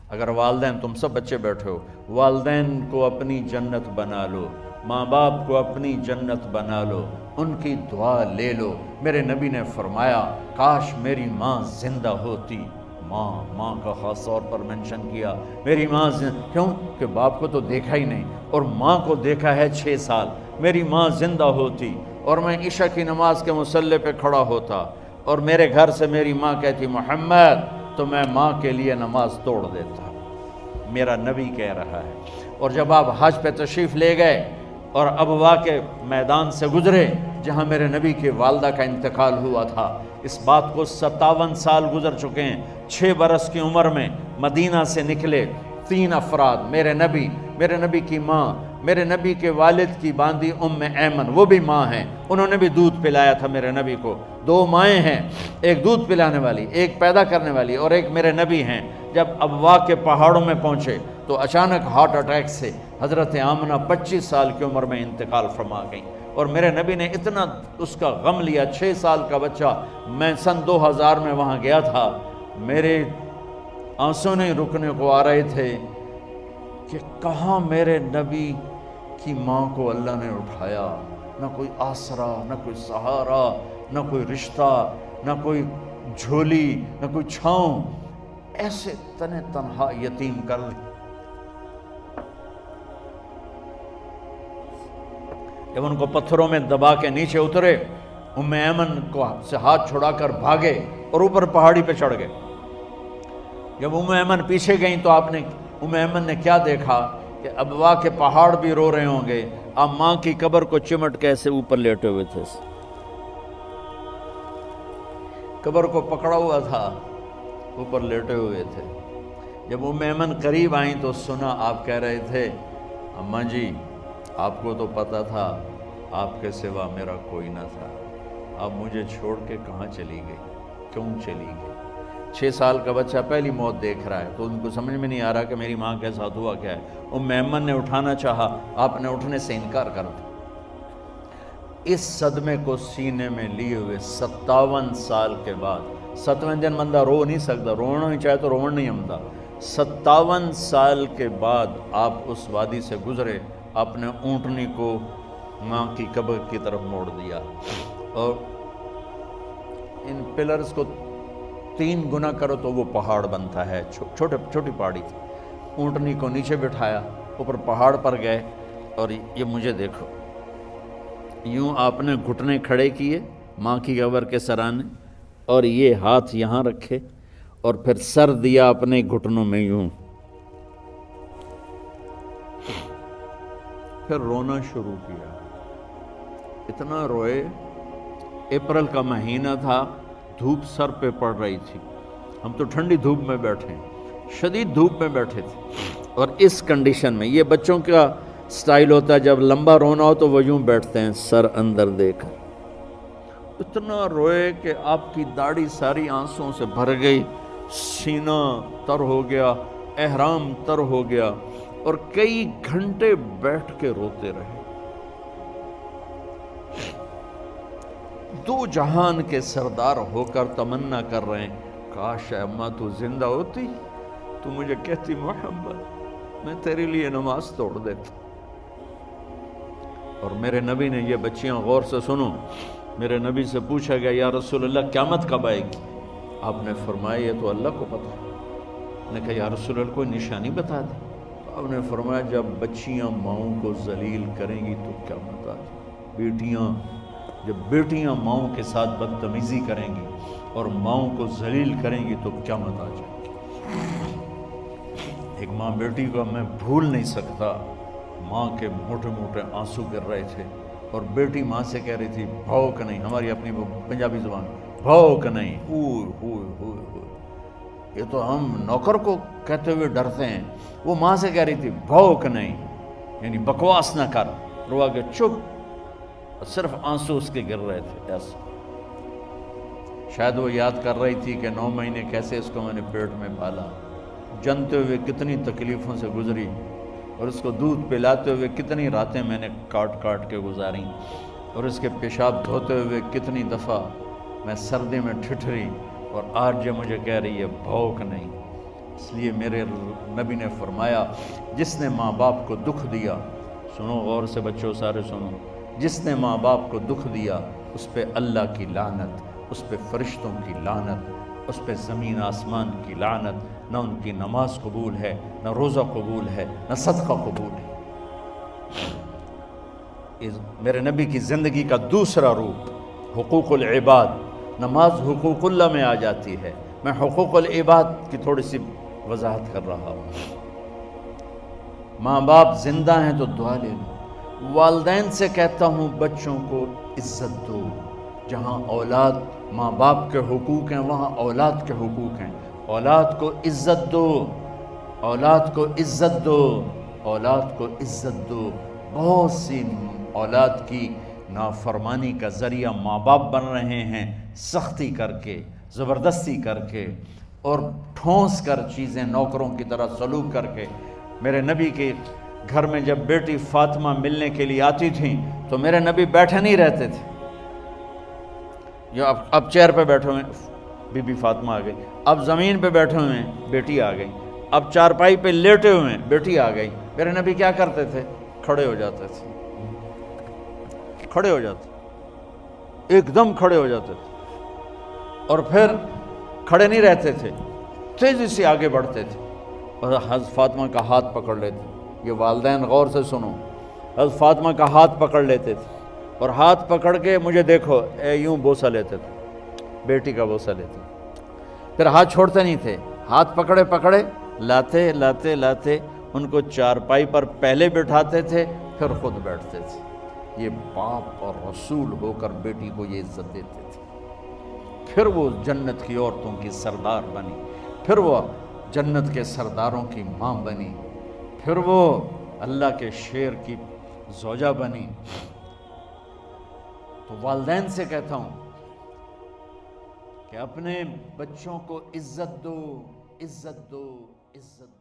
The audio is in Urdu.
اگر والدین، تم سب بچے بیٹھے ہو، والدین کو اپنی جنت بنا لو، ماں باپ کو اپنی جنت بنا لو، ان کی دعا لے لو۔ میرے نبی نے فرمایا کاش میری ماں زندہ ہوتی۔ ماں کا خاص طور پر منشن کیا، میری ماں کیوں کہ باپ کو تو دیکھا ہی نہیں اور ماں کو دیکھا ہے 6 سال۔ میری ماں زندہ ہوتی اور میں عشاء کی نماز کے مصلی پہ کھڑا ہوتا اور میرے گھر سے میری ماں کہتی محمد، تو میں ماں کے لیے نماز توڑ دیتا۔ میرا نبی کہہ رہا ہے۔ اور جب آپ حج پہ تشریف لے گئے اور ابوا کے میدان سے گزرے جہاں میرے نبی کی والدہ کا انتقال ہوا تھا، اس بات کو 57 سال گزر چکے ہیں۔ 6 برس کی عمر میں مدینہ سے نکلے 3 افراد، میرے نبی کی ماں، میرے نبی کے والد کی باندی ایمن، وہ بھی ماں ہیں، انہوں نے بھی دودھ پلایا تھا میرے نبی کو۔ 2 مائیں ہیں، ایک دودھ پلانے والی، ایک پیدا کرنے والی، اور ایک میرے نبی ہیں۔ جب ابوا کے پہاڑوں میں پہنچے تو اچانک ہارٹ اٹیک سے حضرت آمنہ 25 سال کی عمر میں انتقال فرما گئیں، اور میرے نبی نے اتنا اس کا غم لیا۔ 6 سال کا بچہ، میں سن 2000 میں وہاں گیا تھا، میرے آنسوں نہیں رکنے کو آ رہے تھے کہ کہاں میرے نبی کی ماں کو اللہ نے اٹھایا، نہ کوئی آسرا، نہ کوئی سہارا، نہ کوئی رشتہ، نہ کوئی جھولی، نہ کوئی چھاؤں، ایسے تنہا یتیم کر لی۔ جب ان کو پتھروں میں دبا کے نیچے اترے، ایمن کو سے ہاتھ چھڑا کر بھاگے اور اوپر پہاڑی پہ چڑھ گئے۔ جب ایمن پیچھے گئیں تو ایمن نے کیا دیکھا کہ ابوا کے پہاڑ بھی رو رہے ہوں گے، آپ ماں کی قبر کو چمٹ کے ایسے اوپر لیٹے ہوئے تھے، قبر کو پکڑا ہوا تھا، اوپر لیٹے ہوئے تھے۔ جب ایمن قریب آئیں تو سنا آپ کہہ رہے تھے اماں جی، آپ کو تو پتا تھا آپ کے سوا میرا کوئی نہ تھا، آپ مجھے چھوڑ کے کہاں چلی گئی، کیوں چلی گئی؟ 6 سال کا بچہ پہلی موت دیکھ رہا ہے تو ان کو سمجھ میں نہیں آ رہا کہ میری ماں کے ساتھ ہوا کیا ہے۔ ایمن نے اٹھانا چاہا، آپ نے اٹھنے سے انکار کر دیا۔ اس صدمے کو سینے میں لیے ہوئے 57 سال کے بعد، 7ویں دن بندہ رو نہیں سکتا، رونا نہیں چاہے تو رونا نہیں آتا، 57 سال کے بعد آپ اس وادی سے گزرے، اپنے اونٹنی کو ماں کی قبر کی طرف موڑ دیا، اور ان پلرز کو 3 گنا کرو تو وہ پہاڑ بنتا ہے، چھوٹی پہاڑی تھی۔ اونٹنی کو نیچے بٹھایا، اوپر پہاڑ پر گئے، اور یہ مجھے دیکھو، یوں آپ نے گھٹنے کھڑے کیے ماں کی قبر کے سرانے، اور یہ ہاتھ یہاں رکھے، اور پھر سر دیا اپنے گھٹنوں میں یوں، پھر رونا شروع کیا۔ اتنا روئے، اپریل کا مہینہ تھا، دھوپ سر پہ پڑ رہی تھی، ہم تو ٹھنڈی دھوپ میں بیٹھے، شدید دھوپ میں بیٹھے تھے، اور اس کنڈیشن میں یہ بچوں کا سٹائل ہوتا ہے، جب لمبا رونا ہو تو وہ یوں بیٹھتے ہیں سر اندر دے کر۔ اتنا روئے کہ آپ کی داڑھی ساری آنسوں سے بھر گئی، سینہ تر ہو گیا، احرام تر ہو گیا، اور کئی گھنٹے بیٹھ کے روتے رہے۔ 2 جہان کے سردار ہو کر تمنا کر رہے ہیں کاش اماں تو زندہ ہوتی، تو مجھے کہتی محمد میں تیرے لیے نماز توڑ دیتا۔ اور میرے نبی نے، یہ بچیاں غور سے سنو، میرے نبی سے پوچھا گیا یا رسول اللہ قیامت کب آئے گی؟ آپ نے فرمایا یہ تو اللہ کو پتہ ہے۔ نے کہا یا رسول اللہ کوئی نشانی بتا دیں؟ آپ نے فرمایا جب بچیاں ماؤں کو ذلیل کریں گی تو قیامت آ جائے۔ جب بیٹیاں ماؤں کے ساتھ بدتمیزی کریں گی اور ماؤں کو ذلیل کریں گی تو قیامت آ جائے گی۔ ایک ماں بیٹی کو میں بھول نہیں سکتا، ماں کے موٹے موٹے آنسو گر رہے تھے، اور بیٹی ماں سے کہہ رہی تھی بھوک نہیں، ہماری اپنی پنجابی زبان، بھوک نہیں، ہوئے یہ تو ہم نوکر کو کہتے ہوئے ڈرتے ہیں، وہ ماں سے کہہ رہی تھی بھوک نہیں، یعنی بکواس نہ کر، روا کے چپ، صرف آنسو اس کے گر رہے تھے ایسا۔ شاید وہ یاد کر رہی تھی کہ 9 مہینے کیسے اس کو میں نے پیٹ میں پالا، جنتے ہوئے کتنی تکلیفوں سے گزری، اور اس کو دودھ پلاتے ہوئے کتنی راتیں میں نے کاٹ کے گزاری، اور اس کے پیشاب دھوتے ہوئے کتنی دفعہ میں سردی میں ٹھٹھری، اور آج جو مجھے کہہ رہی ہے بھوک نہیں۔ اس لیے میرے نبی نے فرمایا جس نے ماں باپ کو دکھ دیا، سنو غور سے بچوں سارے سنو، جس نے ماں باپ کو دکھ دیا اس پہ اللہ کی لعنت، اس پہ فرشتوں کی لعنت، اس پہ زمین آسمان کی لعنت، نہ ان کی نماز قبول ہے، نہ روزہ قبول ہے، نہ صدقہ قبول ہے۔ میرے نبی کی زندگی کا دوسرا روپ حقوق العباد، نماز حقوق اللہ میں آ جاتی ہے، میں حقوق العباد کی تھوڑی سی وضاحت کر رہا ہوں۔ ماں باپ زندہ ہیں تو دعا لے لو۔ والدین سے کہتا ہوں بچوں کو عزت دو، جہاں اولاد ماں باپ کے حقوق ہیں وہاں اولاد کے حقوق ہیں، اولاد کو عزت دو، اولاد کو عزت دو، اولاد کو عزت دو۔ بہت سی اولاد کی نافرمانی کا ذریعہ ماں باپ بن رہے ہیں، سختی کر کے، زبردستی کر کے اور ٹھونس کر چیزیں نوکروں کی طرح سلوک کر کے۔ میرے نبی کے گھر میں جب بیٹی فاطمہ ملنے کے لیے آتی تھیں تو میرے نبی بیٹھے نہیں رہتے تھے، یہ اب چیئر پہ بیٹھے ہوئے بی بی فاطمہ آ گئی، اب زمین پہ بیٹھے ہوئے ہیں بیٹی آ گئی، اب چارپائی پہ لیٹے ہوئے ہیں بیٹی آ گئی۔ میرے نبی کیا کرتے تھے؟ کھڑے ہو جاتے تھے، کھڑے ہو جاتے، ایک دم کھڑے ہو جاتے تھے، اور پھر کھڑے نہیں رہتے تھے، تیزی سے آگے بڑھتے تھے اور حضرت فاطمہ کا ہاتھ پکڑ لیتے۔ یہ والدین غور سے سنو، حضرت فاطمہ کا ہاتھ پکڑ لیتے تھے اور ہاتھ پکڑ کے مجھے دیکھو یوں بوسہ لیتے تھے، بیٹی کا بوسہ لیتے تھے، پھر ہاتھ چھوڑتے نہیں تھے، ہاتھ پکڑے پکڑے لاتے لاتے لاتے ان کو چارپائی پر پہلے بٹھاتے تھے پھر خود بیٹھتے تھے۔ یہ باپ اور رسول ہو کر بیٹی کو یہ عزت دیتے تھے۔ پھر وہ جنت کی عورتوں کی سردار بنی، پھر وہ جنت کے سرداروں کی ماں بنی، پھر وہ اللہ کے شیر کی زوجہ بنی۔ تو والدین سے کہتا ہوں کہ اپنے بچوں کو عزت دو، عزت دو، عزت دو۔